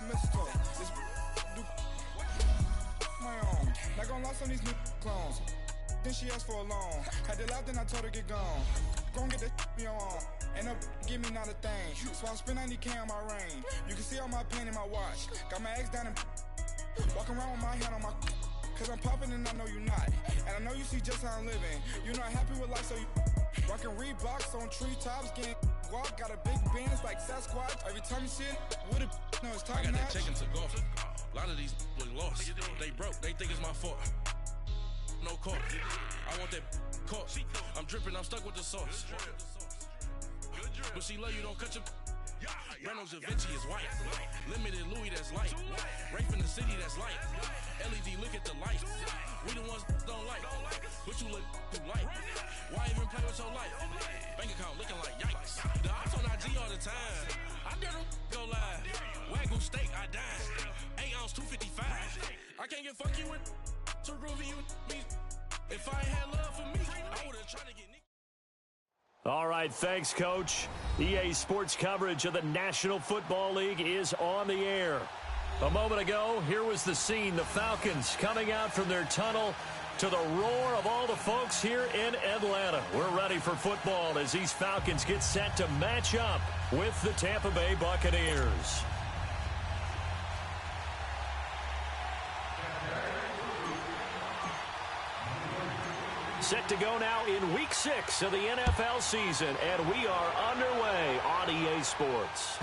mistletoe. This do my own. Not gonna lie, some these new clones. Then she asked for a loan. Had to laugh, then I told her get gone. Gon' get that me on. Ain't no give me not a thing. So I spend 90K on my ring. You can see all my pain in my watch. Got my ex down and walking around with my hand on my. Cause I'm popping and I know you not. And I know you see just how I'm living. You're not happy with life, so you rockin' Reeboks on treetops, getting walk. Got a big Benz like Sasquatch. Every time you see it, with a no, it's top I got notch. that chicken to golf. A lot of these look lost. They broke, they think it's my fault. No court. I want that court. I'm dripping, I'm stuck with the sauce. But she love you, don't cut your. Reynolds Da Vinci is white. Limited Louis, that's light. Rape in the city, that's light. LED, look at the light. We the ones don't like. But you look too light. Why even play with your life? Bank account looking like yikes. The ops on IG all the time. I dare them go live. Wagyu steak, I dine. 8 ounce, 255. I can't get fuck you with too groovy you me. If I ain't had love for me, I would've tried to get Nick. All right, thanks, Coach. EA Sports coverage of the National Football League is on the air. A moment ago, here was the scene. The Falcons coming out from their tunnel to the roar of all the folks here in Atlanta. We're ready for football as these Falcons get set to match up with the Tampa Bay Buccaneers. Set to go now in Week 6 of the NFL season, and we are underway on EA Sports.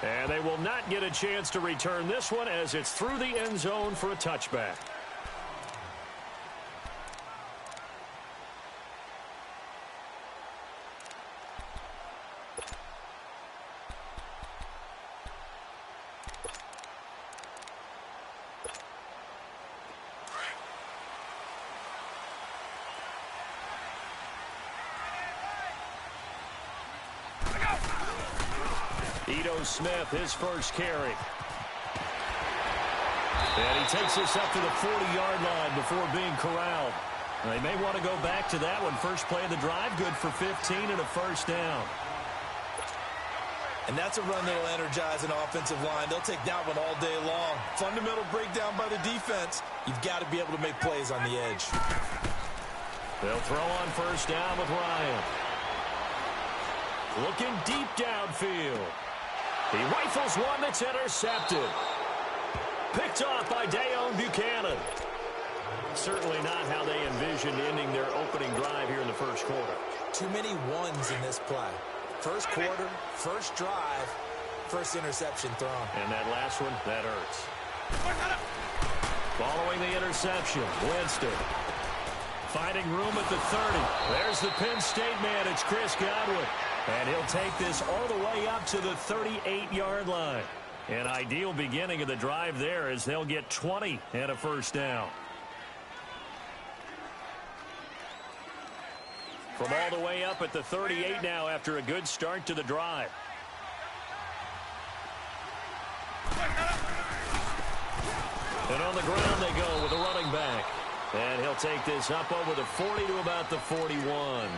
And they will not get a chance to return this one as it's through the end zone for a touchback. Smith, his first carry. And he takes this up to the 40-yard line before being corralled. They may want to go back to that one. First play of the drive, good for 15 and a first down. And that's a run that'll energize an offensive line. They'll take that one all day long. Fundamental breakdown by the defense. You've got to be able to make plays on the edge. They'll throw on first down with Ryan. Looking deep downfield. He rifles one that's intercepted. Picked off by Dayon Buchanan. Certainly not how they envisioned ending their opening drive here in the first quarter. Too many ones in this play. First quarter, first drive, first interception thrown. And that last one, that hurts. Following the interception, Winston. Finding room at the 30. There's the Penn State man. It's Chris Godwin. And he'll take this all the way up to the 38-yard line. An ideal beginning of the drive there as they'll get 20 and a first down. From all the way up at the 38 now after a good start to the drive. And on the ground they go with a running back. And he'll take this up over the 40 to about the 41.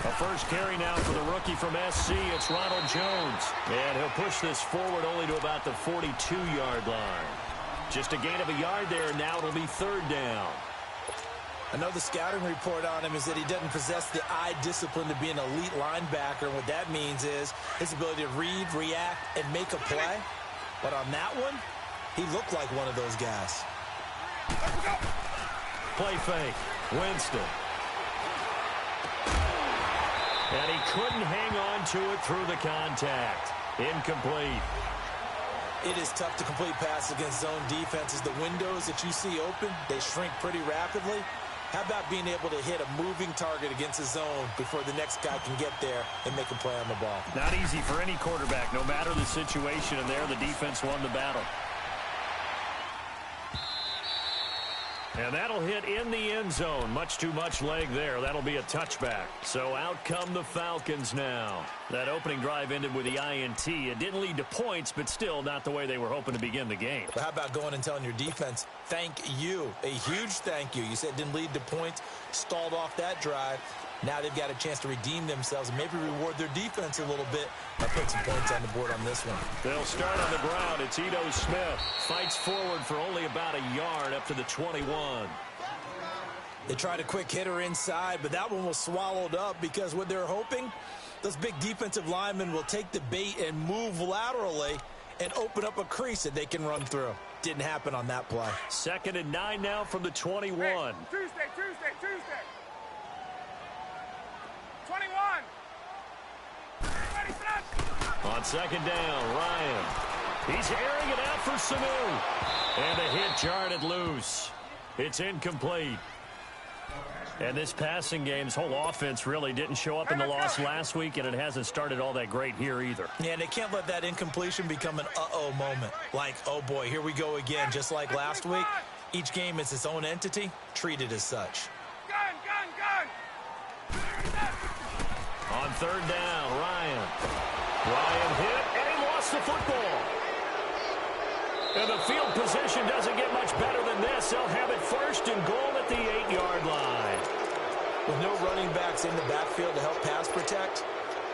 A first carry now for the rookie from SC. It's Ronald Jones. And he'll push this forward only to about the 42-yard line. Just a gain of a yard there. Now it'll be third down. Another scouting report on him is that he doesn't possess the eye discipline to be an elite linebacker. And what that means is his ability to read, react, and make a play. But on that one, he looked like one of those guys. Play fake. Winston. And he couldn't hang on to it through the contact. Incomplete. It is tough to complete passes against zone defenses. The windows that you see open, they shrink pretty rapidly. How about being able to hit a moving target against a zone before the next guy can get there and make a play on the ball? Not easy for any quarterback, no matter the situation, and there the defense won the battle. And that'll hit in the end zone. Much too much leg there. That'll be a touchback. So out come the Falcons now. That opening drive ended with the INT. It didn't lead to points, but still not the way they were hoping to begin the game. But how about going and telling your defense, thank you, a huge thank you. You said it didn't lead to points, stalled off that drive. Now they've got a chance to redeem themselves and maybe reward their defense a little bit by putting some points on the board on this one. They'll start on the ground. It's Ito Smith. Fights forward for only about a yard up to the 21. They tried a quick hitter inside, but that one was swallowed up because what they're hoping, those big defensive linemen will take the bait and move laterally and open up a crease that they can run through. Didn't happen on that play. 2nd and 9 now from the 21. Hey, Tuesday. 21. Ready, set. On 2nd down, Ryan. He's airing it out for Sanu. And a hit jarred it loose. It's incomplete. And this passing game's whole offense really didn't show up in the loss last week, and it hasn't started all that great here either. Yeah, and they can't let that incompletion become an uh-oh moment. Like, oh boy, here we go again, just like last week. Each game is its own entity, treated as such. Gun. On 3rd down, Ryan. Ryan hit, and he lost the football. And the field position doesn't get much better than this. They'll have it 1st and goal at the 8-yard line. With no running backs in the backfield to help pass protect,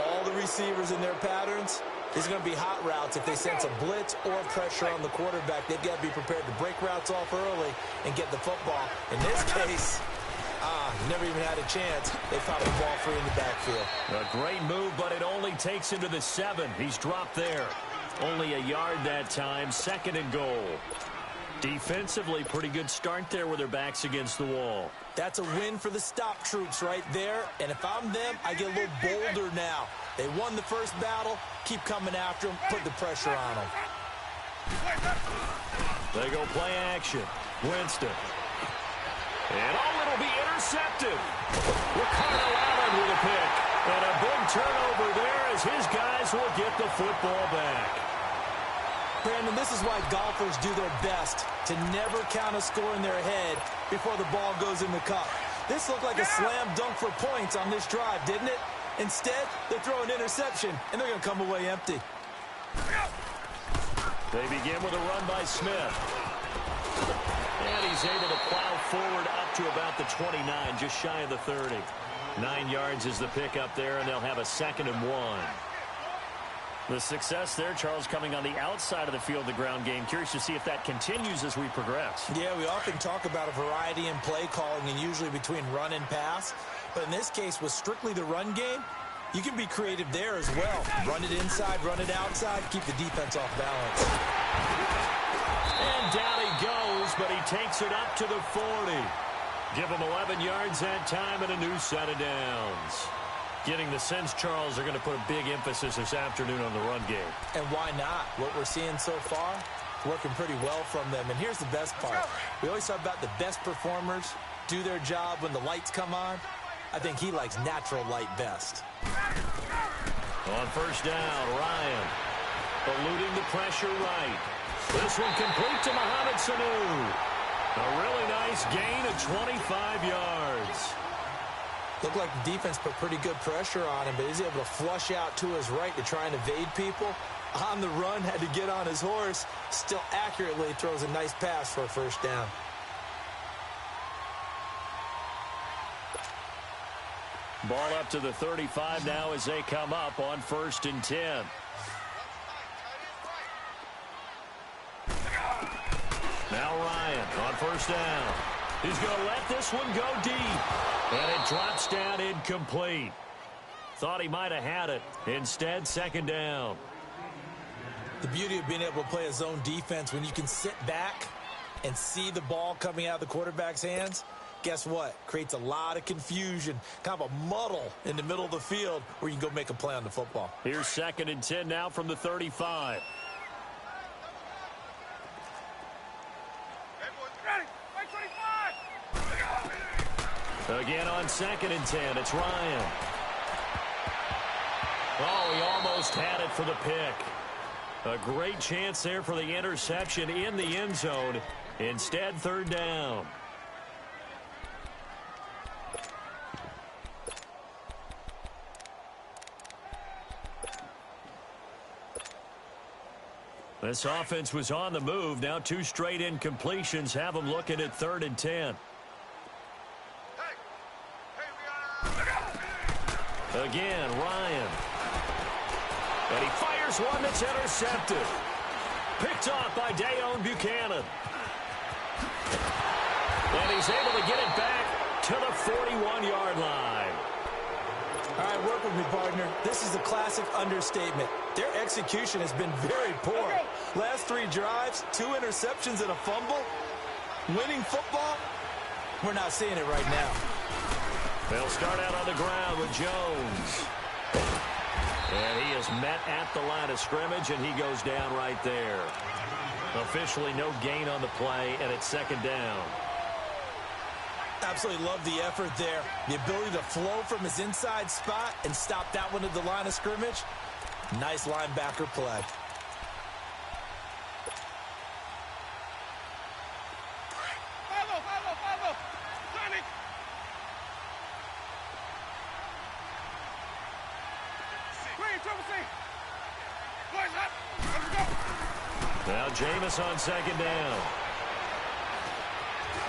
all the receivers in their patterns, these are going to be hot routes. If they sense a blitz or pressure on the quarterback, they've got to be prepared to break routes off early and get the football. In this case, never even had a chance. They found the ball free in the backfield. A great move, but it only takes him to the 7. He's dropped there. Only a yard that time, 2nd and goal. Defensively, pretty good start there with their backs against the wall. That's a win for the stop troops right there. And if I'm them, I get a little bolder now. They won the first battle. Keep coming after them. Put the pressure on them. They go play action. Winston. And it'll be intercepted. Ricardo Allen with a pick. And a big turnover there as his guys will get the football back. Brandon, this is why golfers do their best to never count a score in their head before the ball goes in the cup. This looked like a slam dunk for points on this drive, didn't it? Instead, they throw an interception, and they're going to come away empty. They begin with a run by Smith. And he's able to plow forward up to about the 29, just shy of the 30. 9 yards is the pickup there, and they'll have a 2nd and 1. The success there, Charles, coming on the outside of the field, the ground game. Curious to see if that continues as we progress. Yeah, we often talk about a variety in play calling and usually between run and pass. But in this case, with strictly the run game, you can be creative there as well. Run it inside, run it outside, keep the defense off balance. And down he goes, but he takes it up to the 40. Give him 11 yards that time and a new set of downs. Getting the sense, Charles, they're going to put a big emphasis this afternoon on the run game. And why not? What we're seeing so far, working pretty well from them. And here's the best part. We always talk about the best performers do their job when the lights come on. I think he likes natural light best. On 1st down, Ryan eluding the pressure right. This one complete to Mohamed Sanu. A really nice gain of 25 yards. Looked like the defense put pretty good pressure on him, but he's able to flush out to his right to try and evade people. On the run, had to get on his horse. Still accurately throws a nice pass for a 1st down. Ball up to the 35 now as they come up on 1st and 10. Now Ryan on 1st down. He's going to let this one go deep. And it drops down incomplete. Thought he might have had it. Instead, 2nd down. The beauty of being able to play a zone defense when you can sit back and see the ball coming out of the quarterback's hands, guess what? Creates a lot of confusion, kind of a muddle in the middle of the field where you can go make a play on the football. Here's 2nd and 10 now from the 35. Again on 2nd and 10, it's Ryan. Oh, he almost had it for the pick. A great chance there for the interception in the end zone. Instead, 3rd down. This offense was on the move. Now 2 straight incompletions have them looking at 3rd and 10. Again, Ryan. And he fires one that's intercepted. Picked off by Dayon Buchanan. And he's able to get it back to the 41-yard line. All right, work with me, partner. This is a classic understatement. Their execution has been very poor. Last 3 drives, 2 interceptions and a fumble. Winning football? We're not seeing it right now. They'll start out on the ground with Jones. And he is met at the line of scrimmage, and he goes down right there. Officially no gain on the play, and it's 2nd down. Absolutely love the effort there. The ability to flow from his inside spot and stop that one at the line of scrimmage. Nice linebacker play. Now Jameis on 2nd down.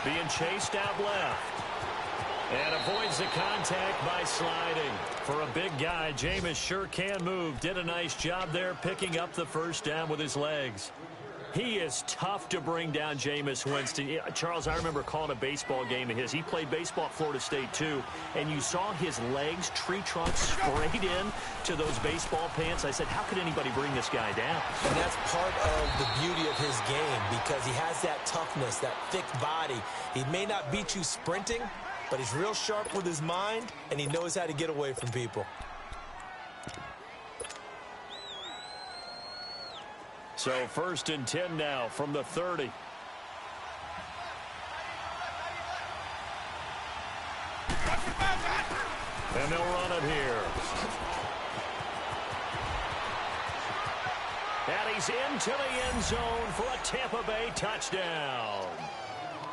Being chased out left. And avoids the contact by sliding. For a big guy, Jameis sure can move. Did a nice job there picking up the 1st down with his legs. He is tough to bring down, Jameis Winston. Charles, I remember calling a baseball game of his. He played baseball at Florida State, too. And you saw his legs, tree trunks, sprayed in to those baseball pants. I said, how could anybody bring this guy down? And that's part of the beauty of his game because he has that toughness, that thick body. He may not beat you sprinting, but he's real sharp with his mind, and he knows how to get away from people. So 1st and 10 now from the 30. And they'll run it here. And he's into the end zone for a Tampa Bay touchdown.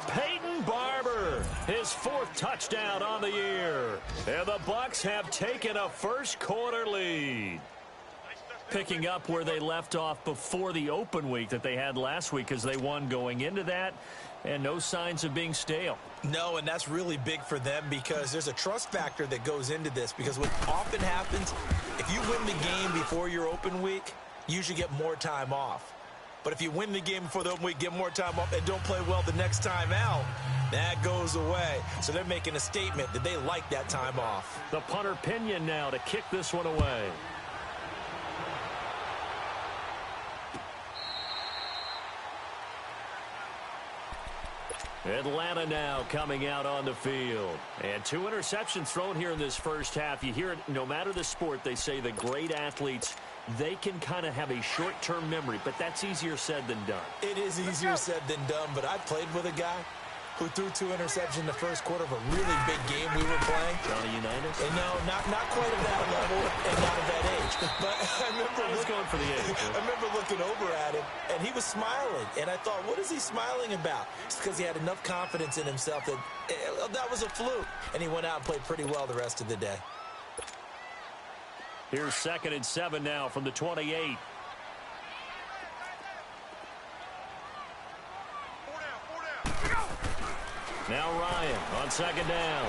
Peyton Barber, his 4th touchdown on the year. And the Bucs have taken a 1st quarter lead. Picking up where they left off before the open week that they had last week as they won going into that, and no signs of being stale. No, and that's really big for them because there's a trust factor that goes into this because what often happens, if you win the game before your open week, you usually get more time off. But if you win the game before the open week, get more time off, and don't play well the next time out, that goes away. So they're making a statement that they like that time off. The punter Pinion now to kick this one away. Atlanta now coming out on the field. And 2 interceptions thrown here in this 1st half. You hear it, no matter the sport, they say the great athletes, they can kind of have a short-term memory, but that's easier said than done. It is easier said than done, but I played with a guy who threw 2 interceptions in the 1st quarter of a really big game we were playing. Johnny Unitas? And no, not quite at that level and not at that age. But I remember going for the age. I remember looking over at him, and he was smiling. And I thought, what is he smiling about? It's because he had enough confidence in himself that that was a fluke. And he went out and played pretty well the rest of the day. Here's 2nd and 7 now from the 28. Now Ryan on 2nd down.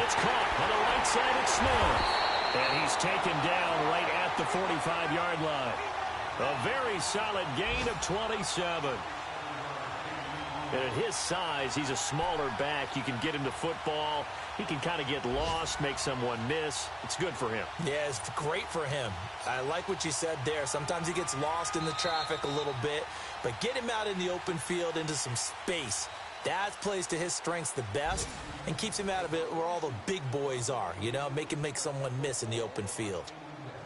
It's caught on the right side at Smith. And he's taken down right at the 45-yard line. A very solid gain of 27. And at his size, he's a smaller back. You can get him to football. He can kind of get lost, make someone miss. It's good for him. Yeah, it's great for him. I like what you said there. Sometimes he gets lost in the traffic a little bit, but get him out in the open field into some space. That plays to his strengths the best and keeps him out of it where all the big boys are, you know, make someone miss in the open field.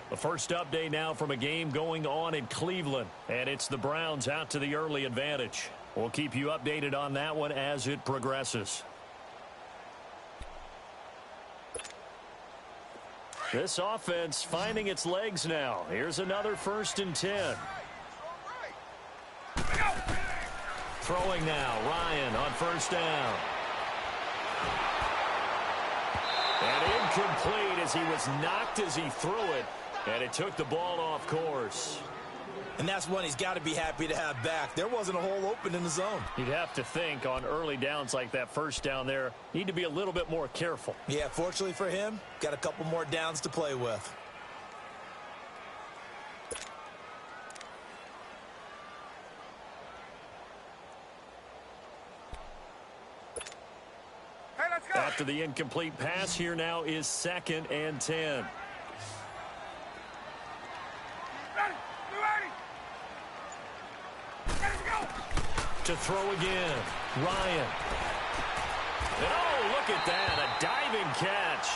The first update now from a game going on in Cleveland, and it's the Browns out to the early advantage. We'll keep you updated on that one as it progresses. This offense finding its legs now. Here's another 1st and 10. Throwing now, Ryan on 1st down. And incomplete as he was knocked as he threw it. And it took the ball off course. And that's one he's got to be happy to have back. There wasn't a hole open in the zone. You'd have to think on early downs like that first down there, need to be a little bit more careful. Yeah, fortunately for him, got a couple more downs to play with. Hey, let's go. After the incomplete pass, here now is 2nd and 10. Ready. You ready? Ready to go. To throw again, Ryan. And oh, look at that, a diving catch.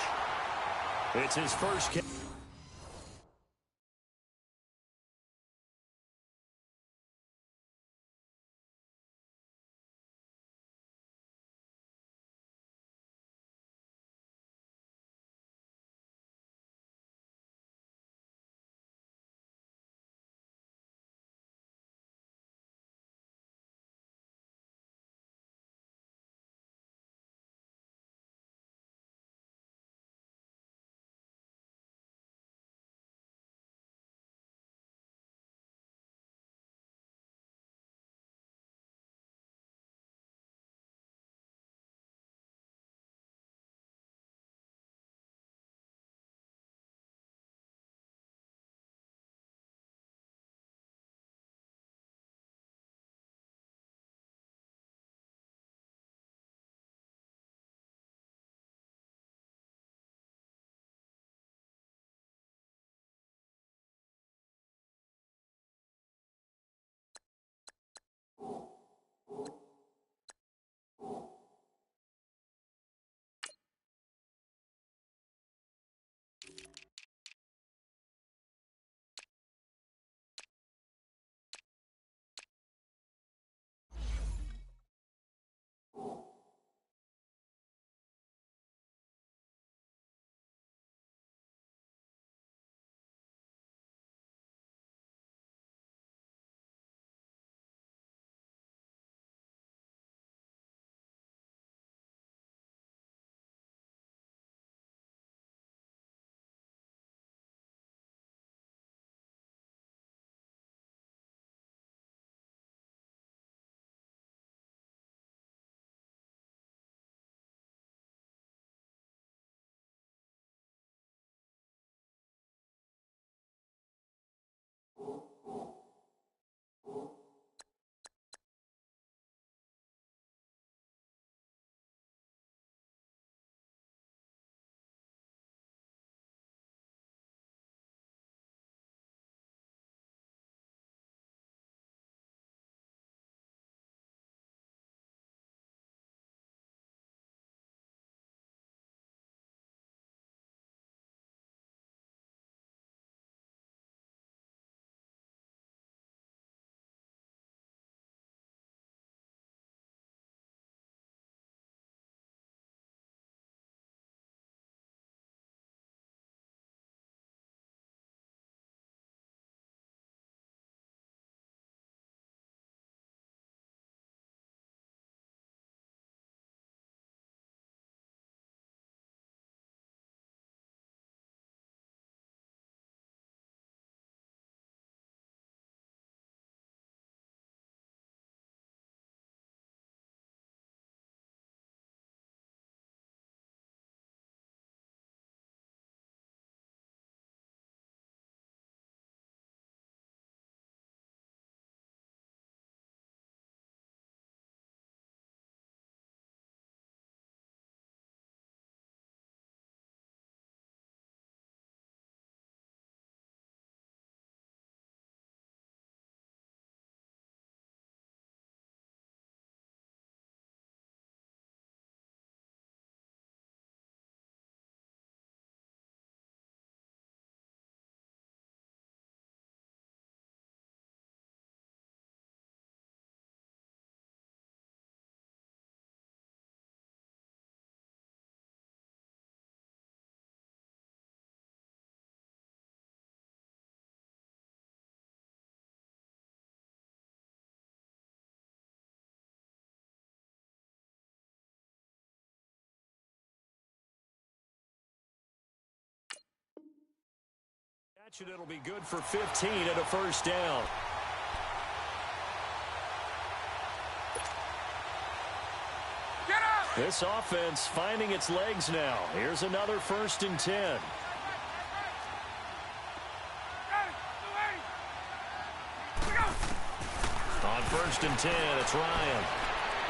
It's his first catch. It'll be good for 15 and a first down. This offense finding its legs now. Here's another 1st and 10. On 1st and 10, it's Ryan.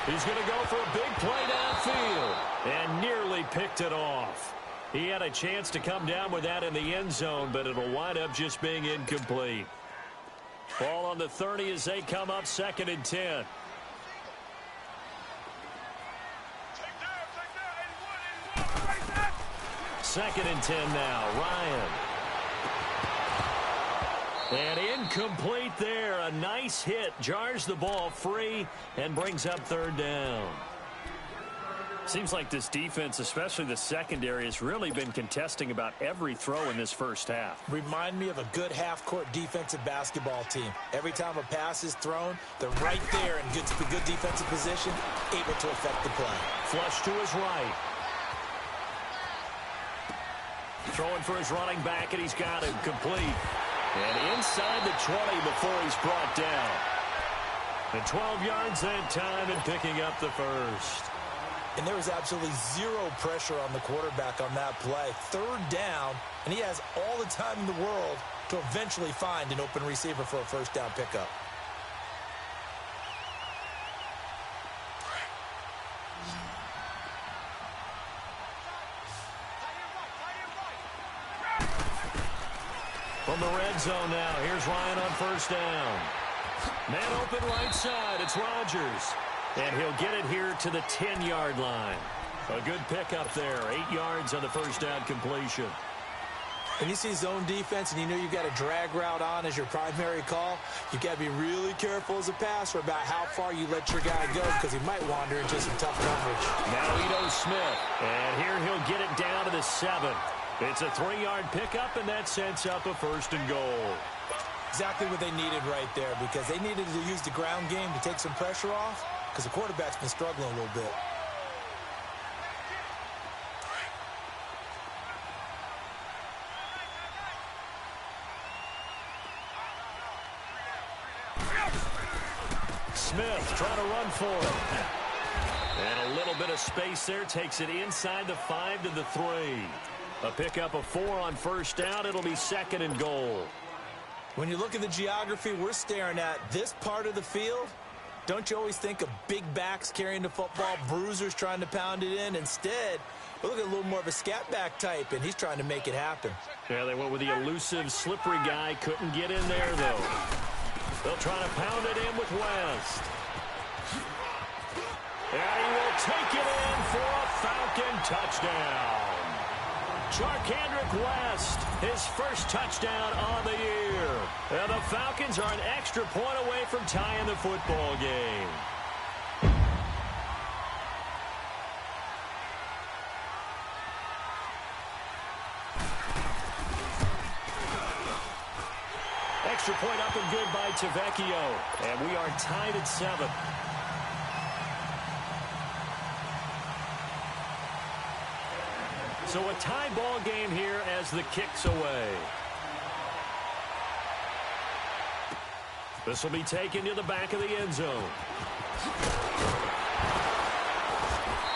He's going to go for a big play downfield and nearly picked it off. He had a chance to come down with that in the end zone, but it'll wind up just being incomplete. Ball on the 30 as they come up 2nd and 10. Second and 10 now, Ryan. And incomplete there. A nice hit. Jars the ball free and brings up 3rd down. Seems like this defense, especially the secondary, has really been contesting about every throw in this first half. Remind me of a good half-court defensive basketball team. Every time a pass is thrown, they're right there in good defensive position, able to affect the play. Flush to his right. Throwing for his running back, and he's got him complete. And inside the 20 before he's brought down. And 12 yards that time and picking up the first. And there was absolutely zero pressure on the quarterback on that play. 3rd down, and he has all the time in the world to eventually find an open receiver for a 1st down pickup. From the red zone now, here's Ryan on 1st down. Man open right side, it's Rodgers. And he'll get it here to the 10-yard line. A good pickup there, 8 yards on the 1st down completion. When you see zone defense and you know you've got a drag route on as your primary call, you've got to be really careful as a passer about how far you let your guy go because he might wander into some tough coverage. Now Ito Smith, and here he'll get it down to the 7. It's a 3-yard pickup, and that sets up a 1st and goal. Exactly what they needed right there because they needed to use the ground game to take some pressure off because the quarterback's been struggling a little bit. Smith trying to run for it. And a little bit of space there takes it inside the 5 to the 3. A pickup of 4 on 1st down. It'll be 2nd and goal. When you look at the geography we're staring at, this part of the field, don't you always think of big backs carrying the football, bruisers trying to pound it in? Instead, we look at a little more of a scat back type, and he's trying to make it happen. Yeah, they went with the elusive, slippery guy. Couldn't get in there, though. They'll try to pound it in with West. And he will take it in for a Falcon touchdown. Charkandrick West, his first touchdown on the year. And the Falcons are an extra point away from tying the football game. Extra point up and good by Tavecchio. And we are tied at 7. So a tie ball game here as the kick's away. This will be taken to the back of the end zone.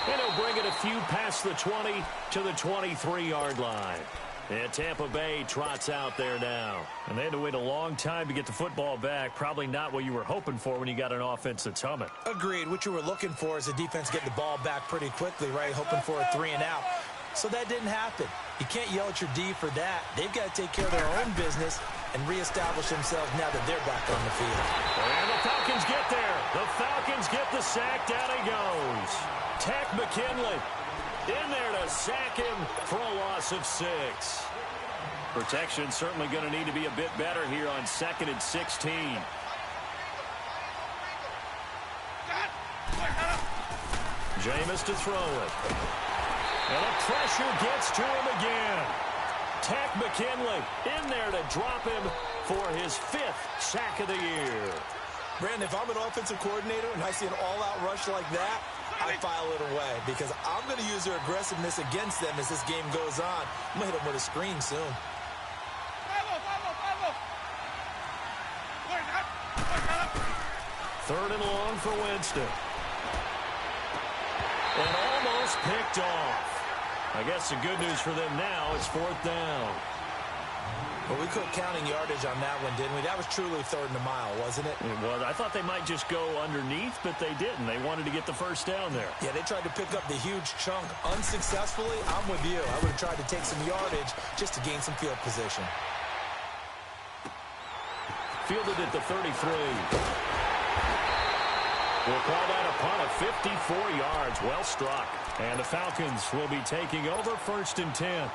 And he'll bring it a few past the 20 to the 23-yard line. And Tampa Bay trots out there now. And they had to wait a long time to get the football back. Probably not what you were hoping for when you got an offense that's humming. Agreed. What you were looking for is the defense getting the ball back pretty quickly, right? Hoping for a 3 and out. So that didn't happen. You can't yell at your D for that. They've got to take care of their own business and reestablish themselves now that they're back on the field. And the Falcons get there. The Falcons get the sack. Down he goes. Tech McKinley in there to sack him for a loss of 6. Protection certainly going to need to be a bit better here on 2nd and 16. Jameis to throw it. And the pressure gets to him again. Tech McKinley in there to drop him for his 5th sack of the year. Brandon, if I'm an offensive coordinator and I see an all-out rush like that, I file it away because I'm going to use their aggressiveness against them as this game goes on. I'm going to hit them with a screen soon. 3rd and long for Winston. And almost picked off. I guess the good news for them now is 4th down. Well, we quit counting yardage on that one, didn't we? That was truly 3rd and a mile, wasn't it? It was. I thought they might just go underneath, but they didn't. They wanted to get the 1st down there. Yeah, they tried to pick up the huge chunk unsuccessfully. I'm with you. I would have tried to take some yardage just to gain some field position. Fielded at the 33. We'll call that a punt of 54 yards. Well struck. And the Falcons will be taking over 1st and 10.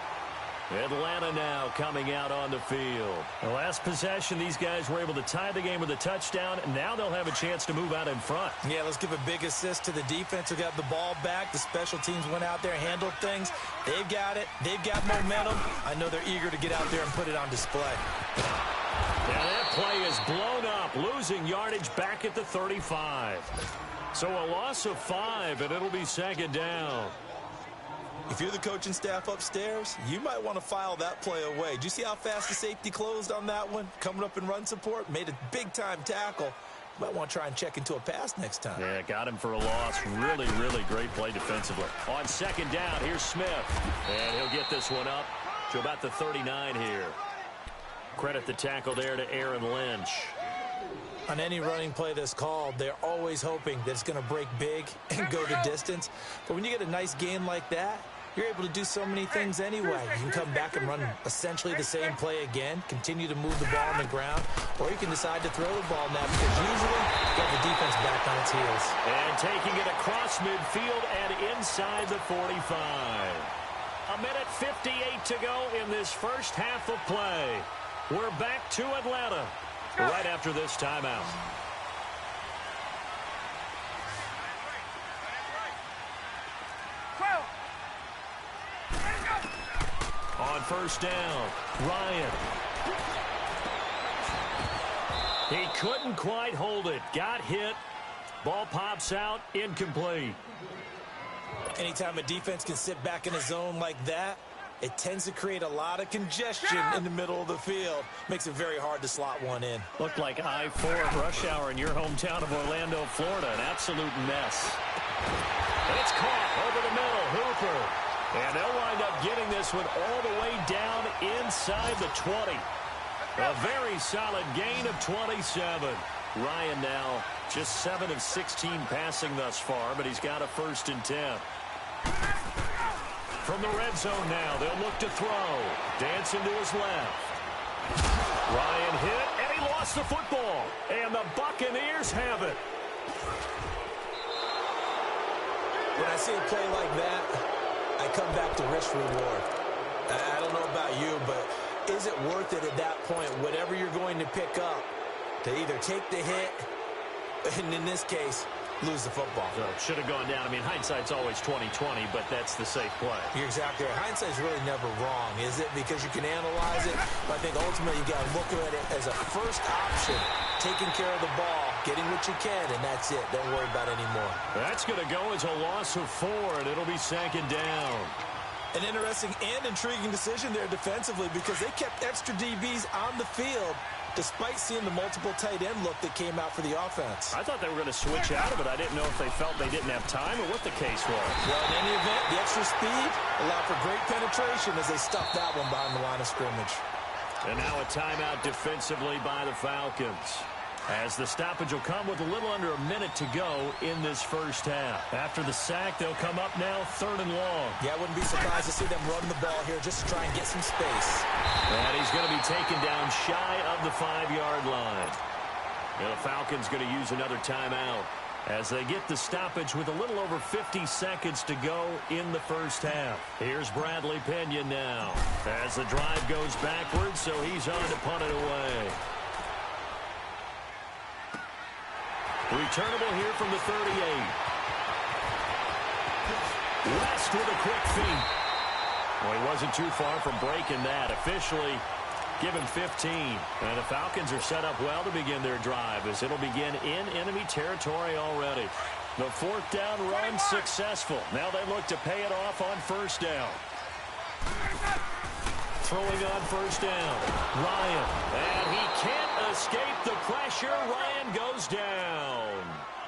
Atlanta now coming out on the field. The last possession, these guys were able to tie the game with a touchdown. Now they'll have a chance to move out in front. Yeah, let's give a big assist to the defense who got the ball back. The special teams went out there, handled things. They've got it. They've got momentum. I know they're eager to get out there and put it on display. Now that play is blown up, losing yardage back at the 35. So a loss of 5, and it'll be 2nd down. If you're the coaching staff upstairs, you might want to file that play away. Did you see how fast the safety closed on that one? Coming up in run support, made a big-time tackle. Might want to try and check into a pass next time. Yeah, got him for a loss. Really, really great play defensively. On 2nd down, here's Smith. And he'll get this one up to about the 39 here. Credit the tackle there to Aaron Lynch. On any running play that's called, they're always hoping that it's going to break big and go the distance. But when you get a nice gain like that, you're able to do so many things anyway. You can come back and run essentially the same play again, continue to move the ball on the ground, or you can decide to throw the ball now because usually you got the defense back on its heels. And taking it across midfield and inside the 45. A minute 58 to go in this first half of play. We're back to Atlanta right after this timeout. On 1st down, Ryan. He couldn't quite hold it. Got hit. Ball pops out. Incomplete. Anytime a defense can sit back in a zone like that, it tends to create a lot of congestion in the middle of the field. Makes it very hard to slot one in. Looked like I-4 rush hour in your hometown of Orlando, Florida. An absolute mess. And it's caught over the middle. Hooper. And they'll wind up getting this one all the way down inside the 20. A very solid gain of 27. Ryan now just 7 of 16 passing thus far, but he's got a 1st and 10. From the red zone now, they'll look to throw. Dancing to his left. Ryan hit, and he lost the football. And the Buccaneers have it. When I see a play like that, I come back to risk-reward. I don't know about you, but is it worth it at that point, whatever you're going to pick up, to either take the hit, and in this case, lose the football? So it should have gone down. I mean, hindsight's always 20/20, but that's the safe play. You're exactly right. Hindsight's really never wrong, is it? Because you can analyze it, but I think ultimately you got to look at it as a first option, taking care of the ball, getting what you can, and that's it. Don't worry about it anymore. That's going to go as a loss of 4, and it'll be 2nd down. An interesting and intriguing decision there defensively because they kept extra DBs on the field despite seeing the multiple tight end look that came out for the offense. I thought they were going to switch out of it. I didn't know if they felt they didn't have time or what the case was. Well, in any event, the extra speed allowed for great penetration as they stuffed that one behind the line of scrimmage. And now a timeout defensively by the Falcons, as the stoppage will come with a little under a minute to go in this first half. After the sack, they'll come up now 3rd and long. Yeah, I wouldn't be surprised to see them run the ball here just to try and get some space. And he's going to be taken down shy of the 5-yard line. And the Falcons going to use another timeout as they get the stoppage with a little over 50 seconds to go in the first half. Here's Bradley Pinion now as the drive goes backwards, so he's on to punt it away. Returnable here from the 38. West with a quick feed. Well, he wasn't too far from breaking that. Officially, give him 15. And the Falcons are set up well to begin their drive as it'll begin in enemy territory already. The 4th down run successful. Now they look to pay it off on 1st down. Throwing on 1st down. Ryan. And he can't escape the pressure. Ryan goes down.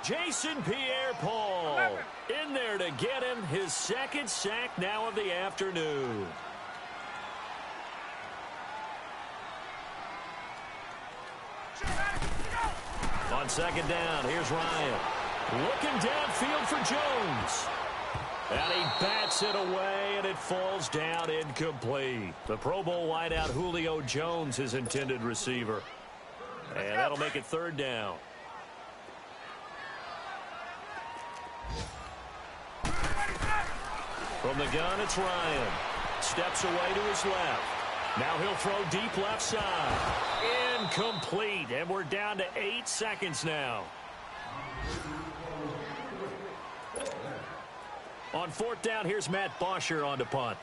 Jason Pierre-Paul in there to get him his second sack now of the afternoon. On second down, here's Ryan. Looking downfield for Jones. And he bats it away, and it falls down incomplete. The Pro Bowl wideout Julio Jones, his intended receiver. And that'll make it third down. From the gun, it's Ryan. Steps away to his left. Now he'll throw deep left side. Incomplete, and we're down to 8 seconds now. On fourth down, here's Matt Bosher on to punt.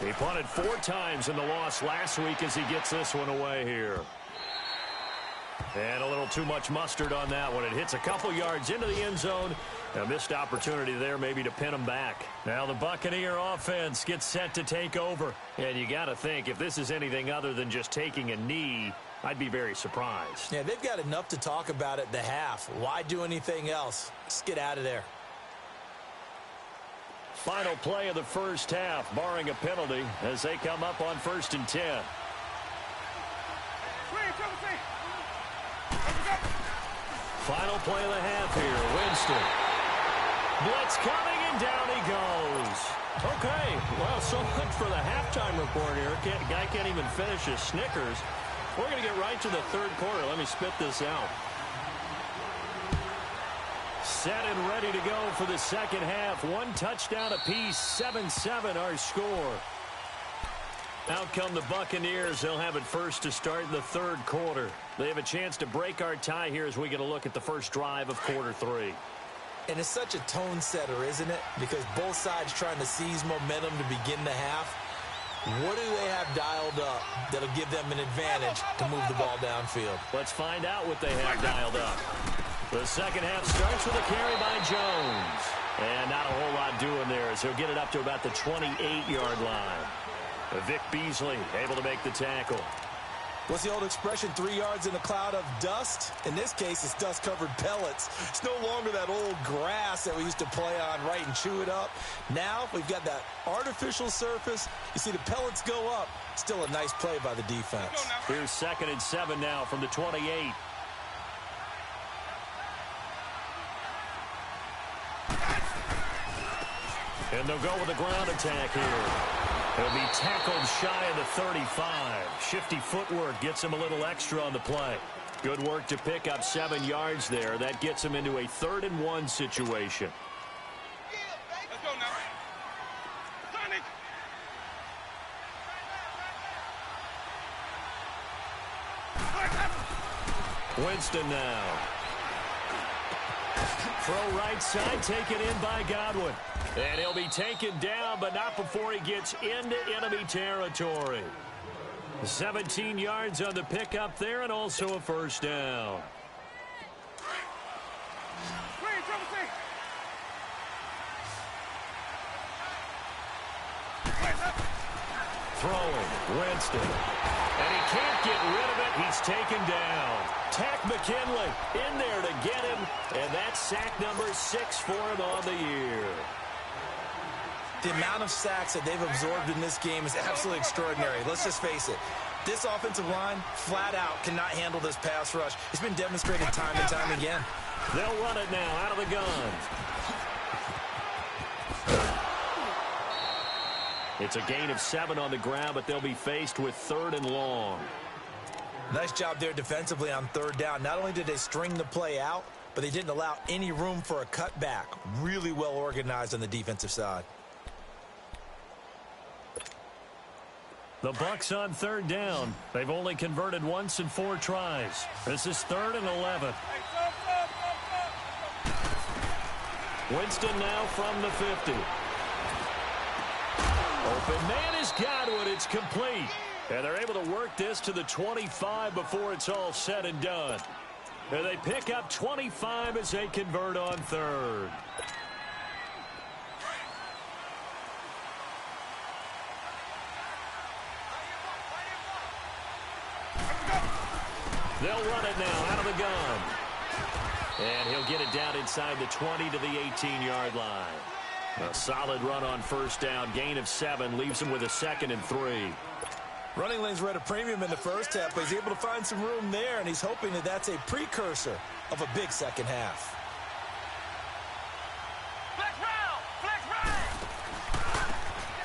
He punted 4 times in the loss last week as he gets this one away here. And a little too much mustard on that one. It hits a couple yards into the end zone. A missed opportunity there maybe to pin him back. Now the Buccaneer offense gets set to take over. And you got to think, if this is anything other than just taking a knee, I'd be very surprised. Yeah, they've got enough to talk about at the half. Why do anything else? Just get out of there. Final play of the first half, barring a penalty, as they come up on 1st and 10. Final play of the half here. Winston. Blitz coming, and down he goes. Okay, well, so much for the halftime report here. Guy can't even finish his Snickers. We're going to get right to the third quarter. Let me spit this out. Set and ready to go for the second half. 1 touchdown apiece, 7-7 our score. Out come the Buccaneers. They'll have it first to start the third quarter. They have a chance to break our tie here as we get a look at the first drive of quarter 3. And it's such a tone setter, isn't it? Because both sides trying to seize momentum to begin the half. What do they have dialed up that'll give them an advantage to move the ball downfield? Let's find out what they have dialed up. The second half starts with a carry by Jones. And not a whole lot doing there as he'll get it up to about the 28-yard line. Vic Beasley able to make the tackle. What's the old expression, 3 yards in a cloud of dust? In this case, it's dust-covered pellets. It's no longer that old grass that we used to play on, right, and chew it up. Now we've got that artificial surface. You see the pellets go up. Still a nice play by the defense. Here's 2nd and 7 now from the 28. And they'll go with a ground attack here. He'll be tackled shy of the 35. Shifty footwork gets him a little extra on the play. Good work to pick up 7 yards there. That gets him into a 3rd and 1 situation. Let's go now. Sonic. Winston now. Throw right side, taken in by Godwin. And he'll be taken down, but not before he gets into enemy territory. 17 yards on the pickup there, and also a first down. Throwing, Winston. And he can't get rid of it. He's taken down. Tack McKinley in there to get him, and that's sack number 6 for him on the year. The amount of sacks that they've absorbed in this game is absolutely extraordinary. Let's just face it. This offensive line, flat out, cannot handle this pass rush. It's been demonstrated time and time again. They'll run it now out of the gun. It's a gain of 7 on the ground, but they'll be faced with 3rd and long. Nice job there defensively on 3rd down. Not only did they string the play out, but they didn't allow any room for a cutback. Really well organized on the defensive side. The Bucs on 3rd down. They've only converted once in 4 tries. This is 3rd and 11. Winston now from the 50. Open man is Godwin. It's complete. And they're able to work this to the 25 before it's all said and done. And they pick up 25 as they convert on 3rd. They'll run it now out of the gun. And he'll get it down inside the 20 to the 18-yard line. A solid run on first down. Gain of 7 leaves him with a 2nd and 3. Running lanes were at a premium in the first half, but he's able to find some room there, and he's hoping that that's a precursor of a big second half.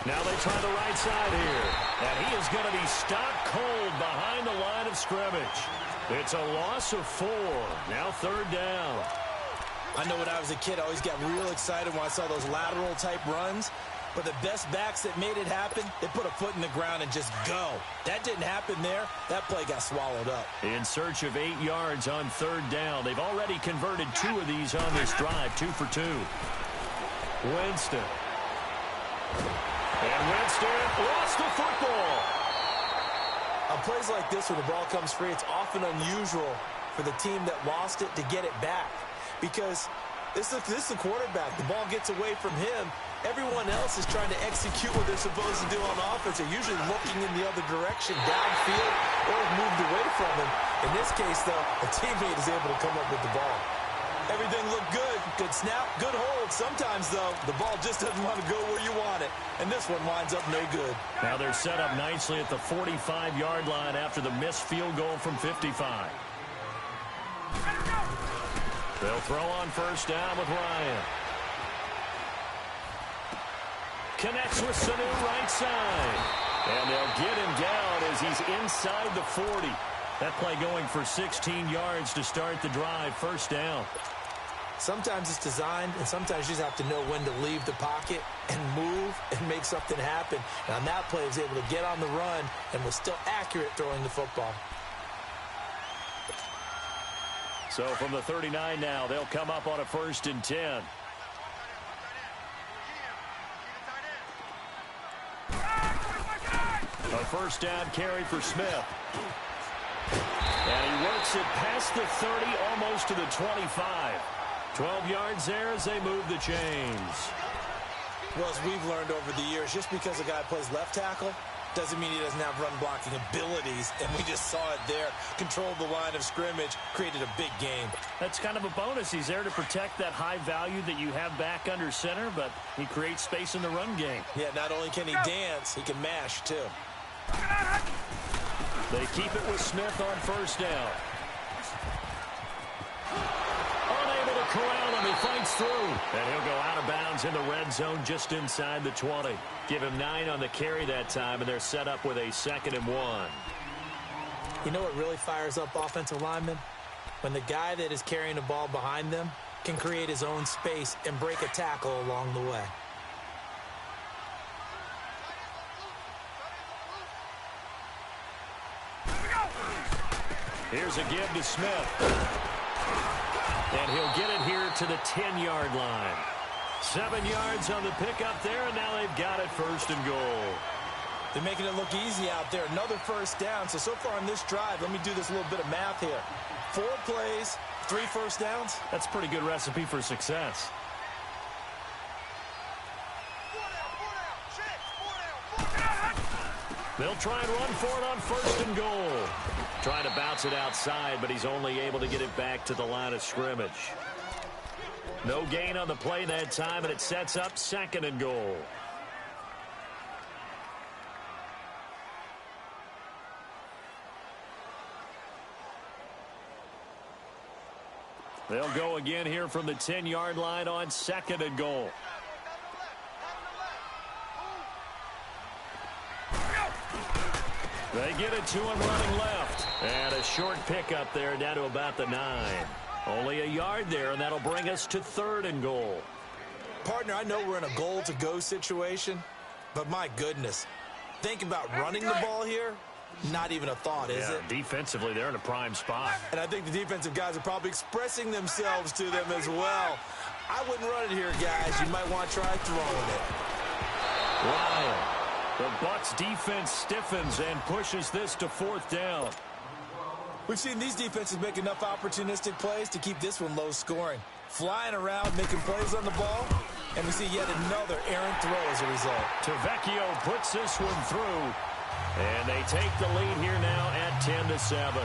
Now they try the right side here. And he is going to be stopped cold behind the line of scrimmage. It's a loss of 4. Now 3rd down. I know when I was a kid, I always got real excited when I saw those lateral-type runs. But the best backs that made it happen, they put a foot in the ground and just go. That didn't happen there. That play got swallowed up. In search of 8 yards on 3rd down. They've already converted 2 of these on this drive, 2 for 2. Winston. And Winston lost the football. On plays like this, when the ball comes free, it's often unusual for the team that lost it to get it back. Because this is the quarterback. The ball gets away from him. Everyone else is trying to execute what they're supposed to do on offense. They're usually looking in the other direction, downfield, or moved away from him. In this case, though, a teammate is able to come up with the ball. Everything looked good. Good snap, good hold. Sometimes, though, the ball just doesn't want to go where you want it. And this one winds up no good. Now they're set up nicely at the 45-yard line after the missed field goal from 55. They'll throw on first down with Ryan. Connects with Sanu right side. And they'll get him down as he's inside the 40. That play going for 16 yards to start the drive. First down. Sometimes it's designed, and sometimes you just have to know when to leave the pocket and move and make something happen. And on that play, he was able to get on the run and was still accurate throwing the football. So from the 39 now, they'll come up on a 1st and 10. A first down carry for Smith. And he works it past the 30, almost to the 25. 12 yards there as they move the chains. Well, as we've learned over the years, just because a guy plays left tackle doesn't mean he doesn't have run-blocking abilities, and we just saw it there. Controlled the line of scrimmage, created a big game. That's kind of a bonus. He's there to protect that high value that you have back under center, but he creates space in the run game. Yeah, not only can he dance, he can mash, too. They keep it with Smith on first down. Unable to corral him. He fights through. And he'll go out of bounds in the red zone just inside the 20. Give him 9 on the carry that time, and they're set up with a 2nd and 1. You know what really fires up offensive linemen? When the guy that is carrying the ball behind them can create his own space and break a tackle along the way. Here's a give to Smith. And he'll get it here to the 10-yard line. 7 yards on the pickup there, and now they've got it 1st and goal. They're making it look easy out there. Another first down. So far on this drive, let me do this little bit of math here. 4 plays, 3 first downs. That's a pretty good recipe for success. They'll try and run for it on 1st and goal. Trying to bounce it outside, but he's only able to get it back to the line of scrimmage. No gain on the play that time, and it sets up 2nd and goal. They'll go again here from the 10-yard line on 2nd and goal. They get it to him running left. And a short pickup there down to about the 9. Only a yard there, and that'll bring us to 3rd and goal. Partner, I know we're in a goal-to-go situation, but my goodness. Think about running the ball here. Not even a thought, is it? Defensively, they're in a prime spot. And I think the defensive guys are probably expressing themselves to them as well. I wouldn't run it here, guys. You might want to try throwing it. Ryan. The Bucs defense stiffens and pushes this to 4th down. We've seen these defenses make enough opportunistic plays to keep this one low scoring. Flying around, making plays on the ball, and we see yet another errant throw as a result. Tavecchio puts this one through, and they take the lead here now at 10-7.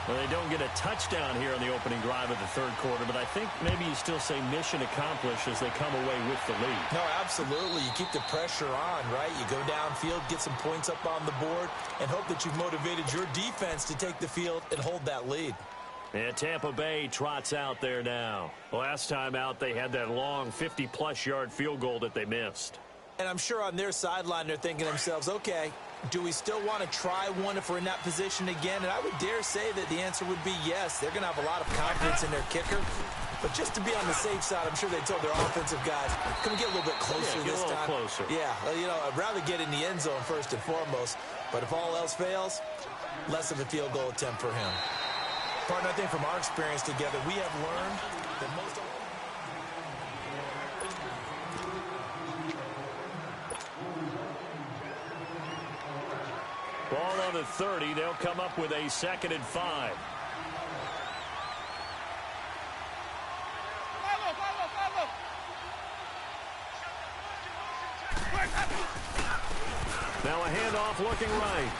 Well, they don't get a touchdown here on the opening drive of the third quarter, but I think maybe you still say mission accomplished as they come away with the lead. No, absolutely. You keep the pressure on, right? You go downfield, get some points up on the board, and hope that you've motivated your defense to take the field and hold that lead. And Tampa Bay trots out there now. Last time out, they had that long 50-plus yard field goal that they missed. And I'm sure on their sideline they're thinking to themselves, okay, do we still want to try one if we're in that position again? And I would dare say that the answer would be yes. They're going to have a lot of confidence in their kicker. But just to be on the safe side, I'm sure they told their offensive guys, can we get a little bit closer this time? Get a little closer. Yeah, you know, I'd rather get in the end zone first and foremost. But if all else fails, less of a field goal attempt for him. Partner, I think from our experience together, we have learned that most... Ball on the 30. They'll come up with a 2nd and 5. Now a handoff looking right.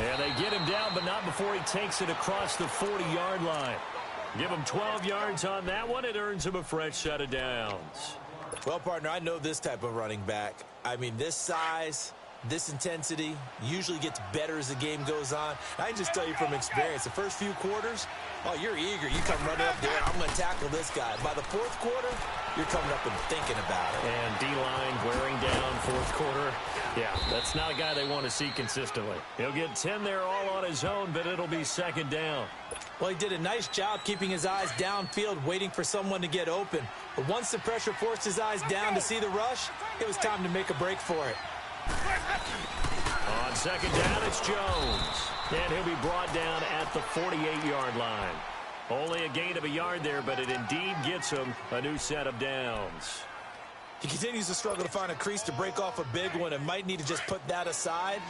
And they get him down, but not before he takes it across the 40-yard line. Give him 12 yards on that one. It earns him a fresh set of downs. Well, partner, I know this type of running back. I mean, this size, this intensity usually gets better as the game goes on. I can just tell you from experience, the first few quarters, oh, you're eager. You come running up there, I'm going to tackle this guy. By the fourth quarter, you're coming up and thinking about it. And D-line wearing down fourth quarter. Yeah, that's not a guy they want to see consistently. He'll get 10 there all on his own, but it'll be 2nd down. Well, he did a nice job keeping his eyes downfield, waiting for someone to get open. But once the pressure forced his eyes down to see the rush, it was time to make a break for it. On 2nd down, it's Jones. And he'll be brought down at the 48-yard line. Only a gain of a yard there, but it indeed gets him a new set of downs. He continues to struggle to find a crease to break off a big one and might need to just put that aside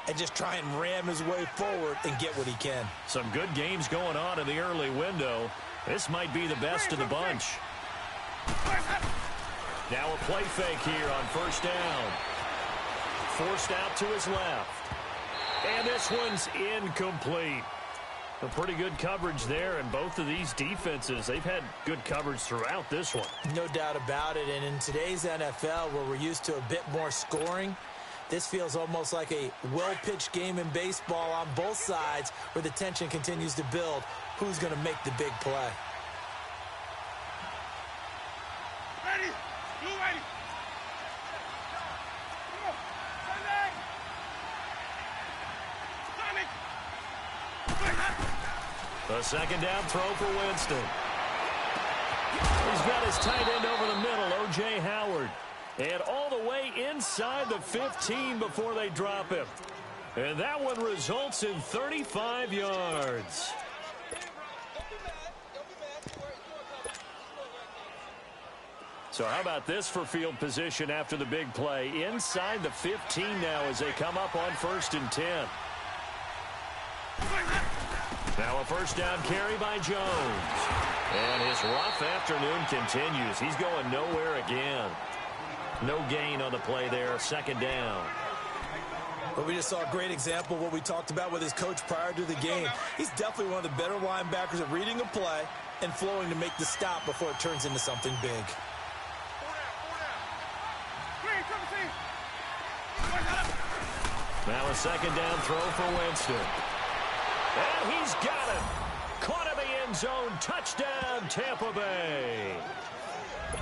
and just try and ram his way forward and get what he can. Some good games going on in the early window. This might be the best of the bunch. Now a play fake here on 1st down. Forced out to his left. And this one's incomplete. A pretty good coverage there, and both of these defenses, they've had good coverage throughout this one. No doubt about it, and in today's NFL, where we're used to a bit more scoring, this feels almost like a well-pitched game in baseball on both sides where the tension continues to build. Who's going to make the big play? Ready? You ready? A 2nd down throw for Winston. He's got his tight end over the middle, O.J. Howard. And all the way inside the 15 before they drop him. And that one results in 35 yards. So how about this for field position after the big play? Inside the 15 now as they come up on 1st and 10. Now a 1st down carry by Jones. And his rough afternoon continues. He's going nowhere again. No gain on the play there, 2nd down. But we just saw a great example of what we talked about with his coach prior to the game. He's definitely one of the better linebackers at reading a play and flowing to make the stop before it turns into something big. Now a 2nd down throw for Winston. And he's got it. Caught in the end zone. Touchdown, Tampa Bay.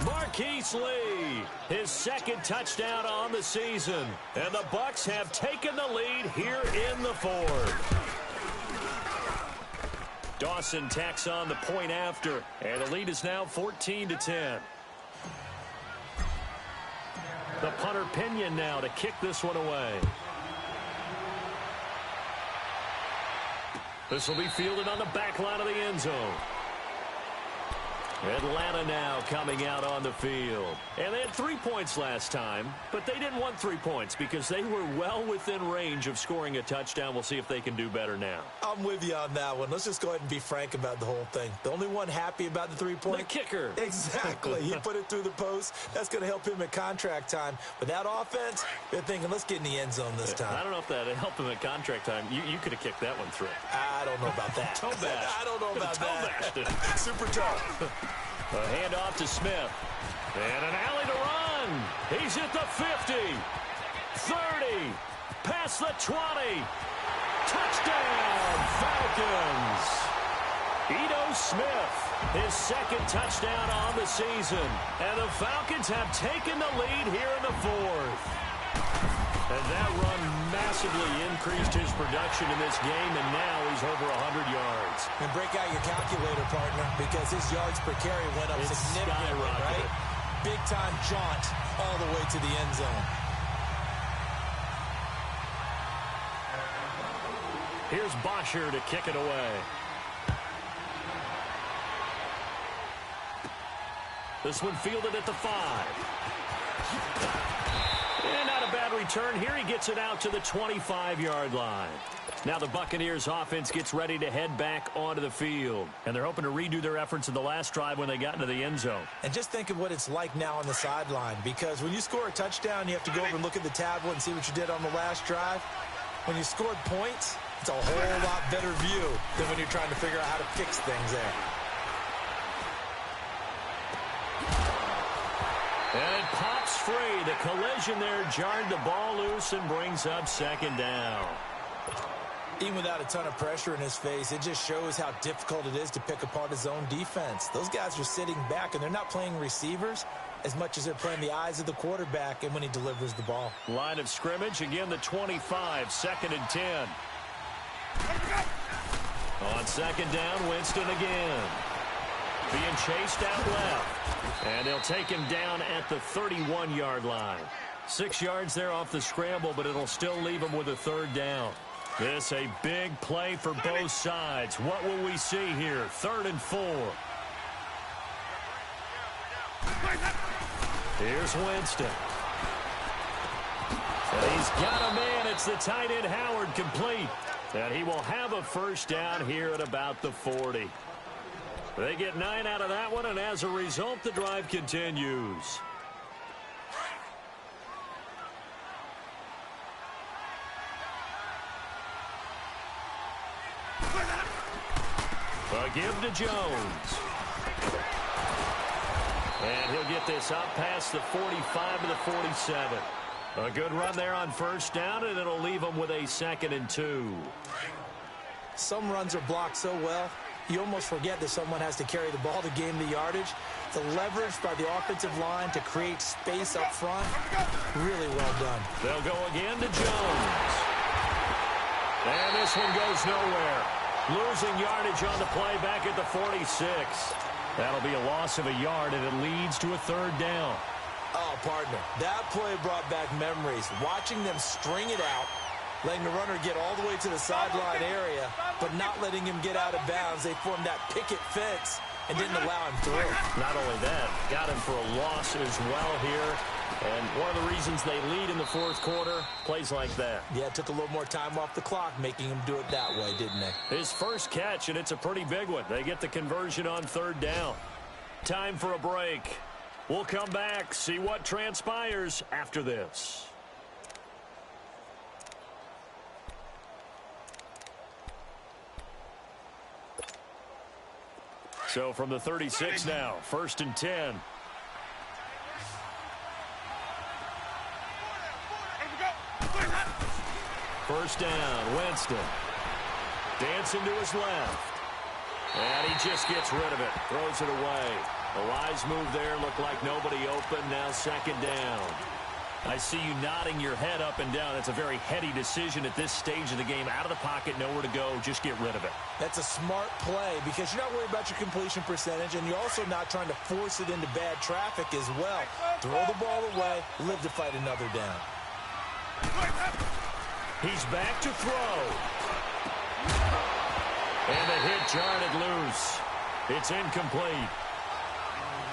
Marquise Lee, his 2nd touchdown on the season. And the Bucs have taken the lead here in the 4th. Dawson tacks on the point after. And the lead is now 14-10. The punter Pinion now to kick this one away. This will be fielded on the back line of the end zone. Atlanta now coming out on the field. And they had 3 points last time, but they didn't want 3 points because they were well within range of scoring a touchdown. We'll see if they can do better now. I'm with you on that one. Let's just go ahead and be frank about the whole thing. The only one happy about the 3-point? The kicker. Exactly. He put it through the post. That's going to help him at contract time. But that offense, they're thinking, let's get in the end zone this time. I don't know if that helped him at contract time. You could have kicked that one through. I don't know about that. Toe bash. I don't know about that. Super tough. A handoff to Smith. And an alley to run. He's at the 50. 30. Past the 20. Touchdown, Falcons. Ito Smith, his second touchdown on the season. And the Falcons have taken the lead here in the fourth. And that run massively increased his production in this game, and now he's over 100 yards. And break out your calculator, partner, because his yards per carry went up significantly, right? Big-time jaunt all the way to the end zone. Here's Bosher to kick it away. This one fielded at the 5. And not a bad return. Here he gets it out to the 25-yard line. Now the Buccaneers offense gets ready to head back onto the field. And they're hoping to redo their efforts in the last drive when they got into the end zone. And just think of what it's like now on the sideline. Because when you score a touchdown, you have to go over and look at the tablet and see what you did on the last drive. When you scored points, it's a whole lot better view than when you're trying to figure out how to fix things there. And it pops free. The collision there jarred the ball loose and brings up second down. Even without a ton of pressure in his face, it just shows how difficult it is to pick apart his own defense. Those guys are sitting back, and they're not playing receivers as much as they're playing the eyes of the quarterback and when he delivers the ball. Line of scrimmage, again the 25, second and 10. On second down, Winston again. Being chased out left. And they'll take him down at the 31-yard line. 6 yards there off the scramble, but it'll still leave him with a third down. This a big play for both sides. What will we see here? 3rd and 4. Here's Winston. And he's got a man. It's the tight end Howard, complete. And he will have a first down here at about the 40. They get 9 out of that one, and as a result, the drive continues. A give to Jones. And he'll get this up past the 45 to the 47. A good run there on first down, and it'll leave him with a 2nd and 2. Some runs are blocked so well, you almost forget that someone has to carry the ball to gain the yardage. The leverage by the offensive line to create space up front, really well done. They'll go again to Jones. And this one goes nowhere. Losing yardage on the play back at the 46. That'll be a loss of a yard, and it leads to a 3rd down. Oh, partner, that play brought back memories. Watching them string it out, letting the runner get all the way to the sideline area, but not letting him get out of bounds. They formed that picket fence and didn't allow him through. Not only that, got him for a loss as well here. And one of the reasons they lead in the 4th quarter, plays like that. Yeah, it took a little more time off the clock, making him do it that way, didn't they? His first catch, and it's a pretty big one. They get the conversion on 3rd down. Time for a break. We'll come back, see what transpires after this. So from the 36 now, 1st and 10. First down, Winston. Dancing to his left. And he just gets rid of it. Throws it away. A wise move there. Looked like nobody open. Now 2nd down. I see you nodding your head up and down. It's a very heady decision at this stage of the game. Out of the pocket, nowhere to go. Just get rid of it. That's a smart play because you're not worried about your completion percentage, and you're also not trying to force it into bad traffic as well. Throw the ball away, live to fight another down. He's back to throw. And the hit jarred it loose. It's incomplete.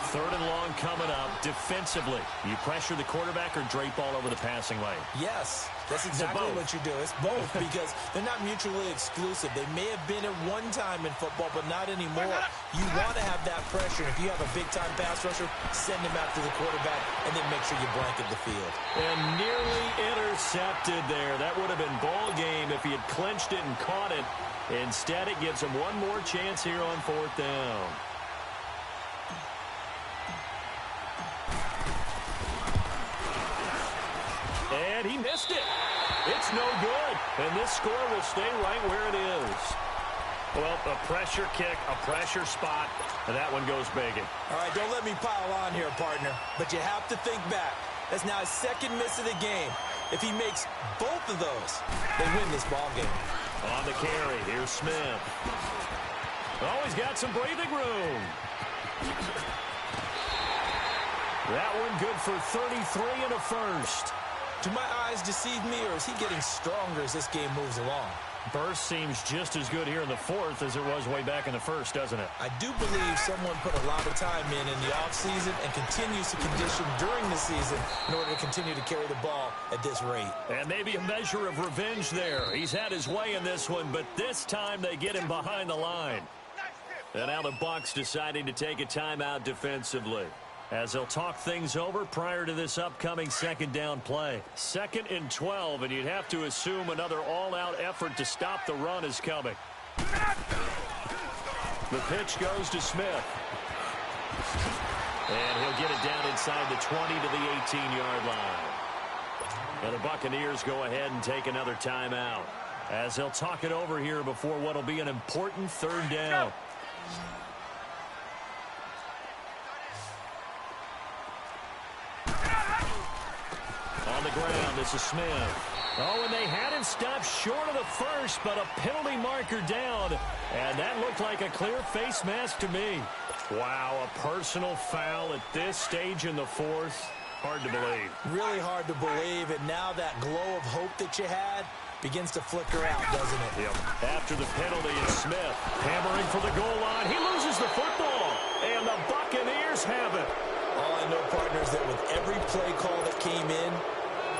3rd and long coming up. Defensively, you pressure the quarterback or drape all over the passing lane? Yes, that's exactly what you do. It's both because they're not mutually exclusive. They may have been at one time in football, but not anymore. You want to have that pressure. If you have a big-time pass rusher, send him after the quarterback, and then make sure you blanket the field. And nearly intercepted there. That would have been ball game if he had clinched it and caught it. Instead, it gives him one more chance here on 4th down. And he missed it. It's no good. And this score will stay right where it is. Well, a pressure kick, a pressure spot, and that one goes begging. All right, don't let me pile on here, partner. But you have to think back. That's now his 2nd miss of the game. If he makes both of those, they win this ball game. On the carry, here's Smith. Oh, he's got some breathing room. That one good for 33 and a first. Do my eyes deceive me, or is he getting stronger as this game moves along? Burst seems just as good here in the 4th as it was way back in the 1st, doesn't it? I do believe someone put a lot of time in the offseason and continues to condition during the season in order to continue to carry the ball at this rate. And maybe a measure of revenge there. He's had his way in this one, but this time they get him behind the line. And now the Bucs deciding to take a timeout defensively, as they'll talk things over prior to this upcoming 2nd down play. 2nd and 12, and you'd have to assume another all-out effort to stop the run is coming. The pitch goes to Smith. And he'll get it down inside the 20 to the 18-yard line. And the Buccaneers go ahead and take another timeout, as they'll talk it over here before what will be an important 3rd down. On the ground, this is Smith. Oh, and they had him stopped short of the 1st, but a penalty marker down. And that looked like a clear face mask to me. Wow, a personal foul at this stage in the 4th. Hard to believe. Really hard to believe, and now that glow of hope that you had begins to flicker out, doesn't it? Yep. After the penalty, it's Smith hammering for the goal line. He loses the football, and the Buccaneers have it. All I know, partner, is that with every play call that came in,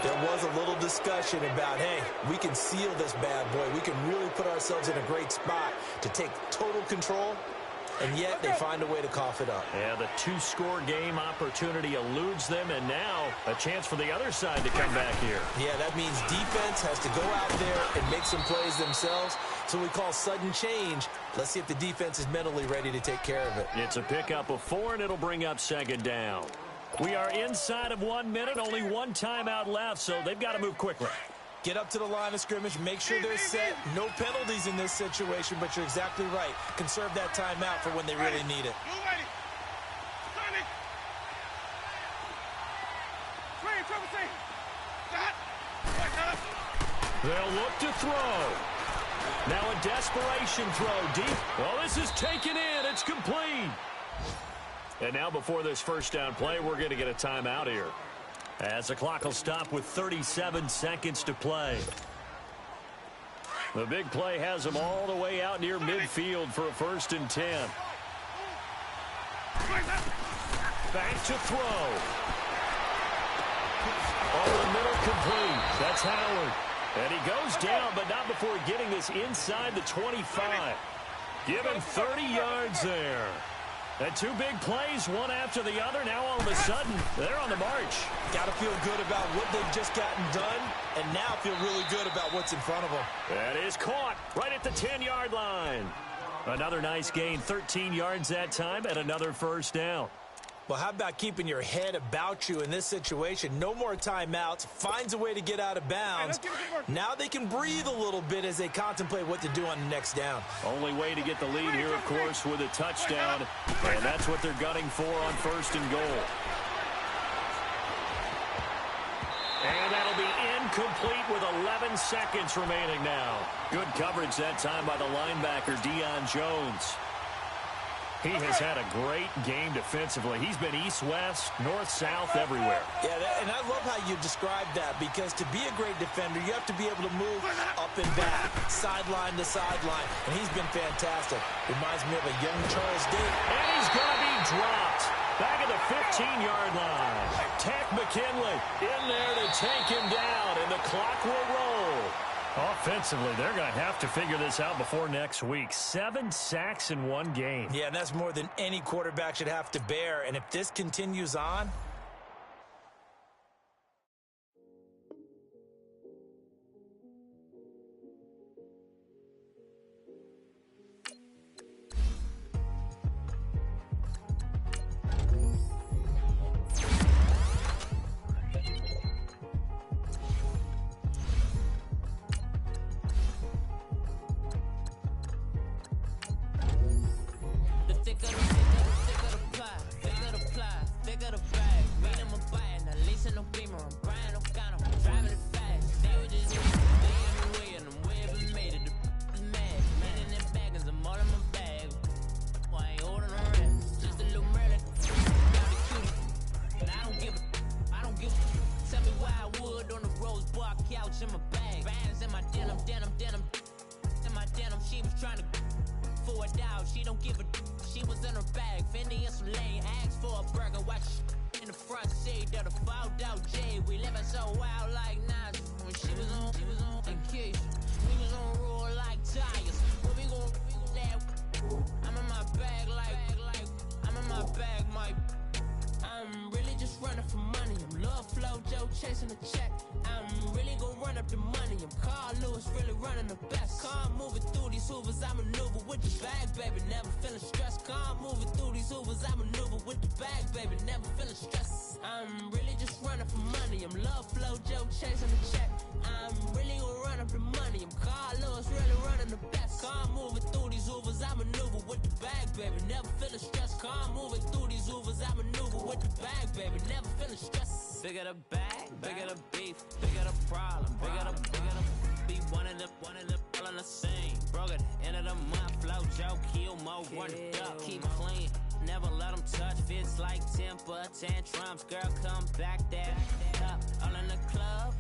there was a little discussion about, hey, we can seal this bad boy. We can really put ourselves in a great spot to take total control, and yet they find a way to cough it up. Yeah, the 2-score game opportunity eludes them, and now a chance for the other side to come back here. Yeah, that means defense has to go out there and make some plays themselves. So we call sudden change. Let's see if the defense is mentally ready to take care of it. It's a pickup of 4, and it'll bring up 2nd down. We are inside of 1 minute, only one timeout left, so they've got to move quickly. Get up to the line of scrimmage, make sure they're set. No penalties in this situation, but you're exactly right. Conserve that timeout for when they really need it. They'll look to throw. Now a desperation throw deep. Oh, this is taken in. It's complete. And now before this 1st down play, we're going to get a timeout here, as the clock will stop with 37 seconds to play. The big play has them all the way out near midfield for a 1st and 10. Back to throw. Over the middle, complete. That's Howard. And he goes down, but not before getting this inside the 25. Give him 30 yards there. And 2 big plays, one after the other. Now all of a sudden, they're on the march. Got to feel good about what they've just gotten done, and now feel really good about what's in front of them. That is caught right at the 10-yard line. Another nice gain, 13 yards that time, and another 1st down. Well, how about keeping your head about you in this situation? No more timeouts. Finds a way to get out of bounds. Now they can breathe a little bit as they contemplate what to do on the next down. Only way to get the lead here, of course, with a touchdown. And that's what they're gunning for on 1st and goal. And that'll be incomplete with 11 seconds remaining now. Good coverage that time by the linebacker, Deion Jones. He has had a great game defensively. He's been east-west, north-south, everywhere. Yeah, and I love how you described that, because to be a great defender, you have to be able to move up and back, sideline to sideline, and he's been fantastic. Reminds me of a young Charles Day. And he's going to be dropped. Back at the 15-yard line. Tack McKinley in there to take him down, and the clock will roll. Offensively, they're going to have to figure this out before next week. 7 sacks in one game. Yeah, and that's more than any quarterback should have to bear. And if this continues on, chasing the check. I'm really gonna run up the money. I'm Carl Lewis, really running the best. Car moving through these hoovers, I maneuver with the bag, baby, never feeling stressed. Car moving through these hoovers, I maneuver with the bag, baby, never feeling stressed. I'm really just running for money. I'm Love Flow Joe chasing the check. I'm really gonna run up the money. I'm Carl Lewis, really running the best. Car moving through these hoovers, I maneuver with the bag, baby, never feeling stressed. Car moving through these hoovers, I maneuver with the bag, baby, never feeling stressed. Bigger the bag, bigger the beef, bigger the problem, bigger the be one of the all on the same. Broke at the end of the month, Flow Joe, kill mo, run it up, keep clean. Never let them touch, fits like temper tantrums. Girl, come back there, up, all in the club,